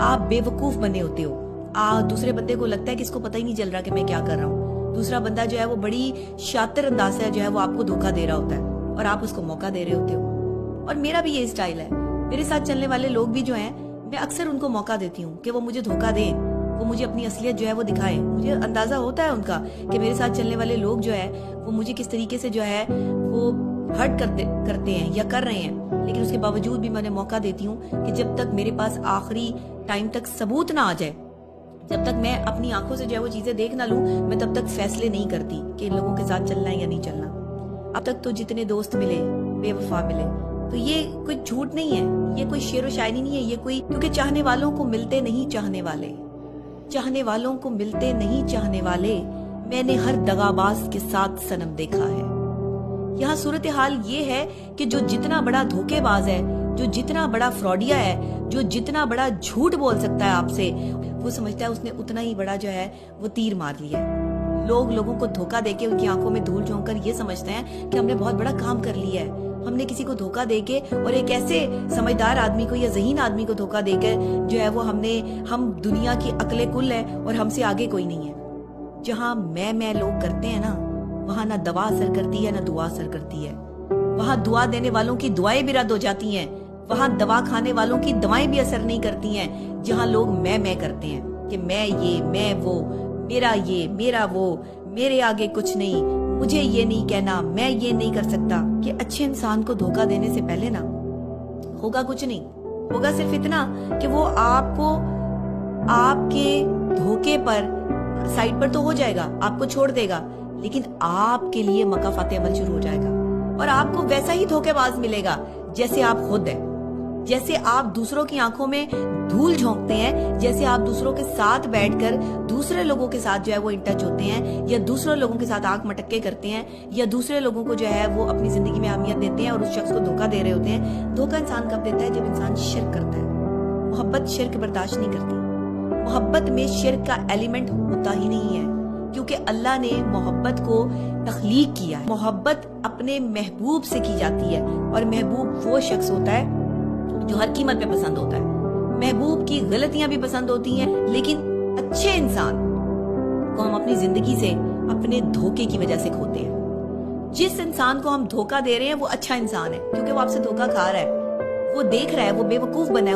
आप बेवकूफ बने होते हो। दूसरे बंदे को लगता है कि इसको पता ही नहीं चल रहा कि मैं क्या कर रहा हूँ। दूसरा बंदा जो है वो बड़ी शातिर अंदाज से जो है वो आपको धोखा दे रहा होता है और आप उसको मौका दे रहे होते हो। और मेरा भी ये स्टाइल है। मेरे साथ चलने वाले लोग भी जो हैं, मैं अक्सर उनको मौका देती हूँ कि वो मुझे धोखा दें, वो मुझे अपनी असलियत जो है वो दिखाएं। मुझे अंदाजा होता है उनका कि मेरे साथ चलने वाले लोग जो है वो मुझे किस तरीके से जो है वो हर्ट करते हैं या कर रहे हैं, लेकिन उसके बावजूद भी मैं मौका देती हूँ कि जब तक मेरे पास आखिरी टाइम तक सबूत ना आ जाए, जब तक मैं अपनी आंखों से जो है वो चीजें देख ना लूं, मैं तब तक फैसले नहीं करती कि इन लोगों के साथ चलना है या नहीं चलना। अब तक तो जितने दोस्त मिले बेवफा मिले, तो ये कोई झूठ नहीं है, ये कोई शेर व शायरी नहीं है, ये कोई, क्योंकि चाहने वालों को मिलते नहीं चाहने वाले, चाहने वालों को मिलते नहीं चाहने वाले, मैंने हर दगाबाज के साथ सनम देखा है। यहाँ सूरत हाल ये है कि जो जितना बड़ा धोखेबाज है, जो जितना बड़ा फ्रॉडिया है, जो जितना बड़ा झूठ बोल सकता है आपसे, वो समझता है उसने उतना ही बड़ा जो है वो तीर मार लिया है। लोग लोगों को धोखा देके उनकी आंखों में धूल झोंक कर ये समझते हैं कि हमने बहुत बड़ा काम कर लिया है। हमने किसी को धोखा देके और एक ऐसे समझदार आदमी को या ज़हीन आदमी को धोखा देकर जो है वो हम दुनिया की अकले कुल है और हमसे आगे कोई नहीं है। जहाँ मैं लोग करते हैं ना, वहाँ ना दवा असर करती है ना दुआ असर करती है। वहाँ दुआ देने वालों की दुआएं भी रद्द हो जाती हैं, वहाँ दवा खाने वालों की दवाएं भी असर नहीं करती हैं। जहाँ लोग मैं करते हैं कि मैं ये, मैं वो, मेरा ये, मेरा वो, मेरे आगे कुछ नहीं, मुझे ये नहीं कहना, मैं ये नहीं कर सकता। कि अच्छे इंसान को धोखा देने से पहले ना होगा कुछ नहीं, होगा सिर्फ इतना कि वो आपको आपके धोखे पर साइड पर तो हो जाएगा, आपको छोड़ देगा, लेकिन आपके लिए मकाफाते अमल शुरू हो जाएगा और आपको वैसा ही धोखेबाज मिलेगा जैसे आप खुद हैं। जैसे आप दूसरों की आंखों में धूल झोंकते हैं, जैसे आप दूसरों के साथ बैठकर दूसरे लोगों के साथ जो है वो इन टच होते हैं, या दूसरे लोगों के साथ आंख मटक के करते हैं, या दूसरे लोगों को जो है वो अपनी जिंदगी में अहमियत देते हैं और उस शख्स को धोखा दे रहे होते हैं। धोखा इंसान कब देता है? जब इंसान शिर्क करता है। मोहब्बत शिर्क बर्दाश्त नहीं करती। मोहब्बत में शिर्क का एलिमेंट होता ही नहीं है, क्योंकि अल्लाह ने मोहब्बत को तख्लीक किया है। मोहब्बत अपने महबूब से की जाती है और महबूब वो शख्स होता है जो हर कीमत पे पसंद होता है। महबूब की गलतियां भी पसंद होती हैं, लेकिन अच्छे इंसान को हम अपनी जिंदगी से अपने धोखे की वजह से खोते हैं। जिस इंसान को हम धोखा दे रहे हैं वो अच्छा इंसान है, क्योंकि वो आपसे धोखा खा रहा है, वो देख रहा है, वो बेवकूफ बना है।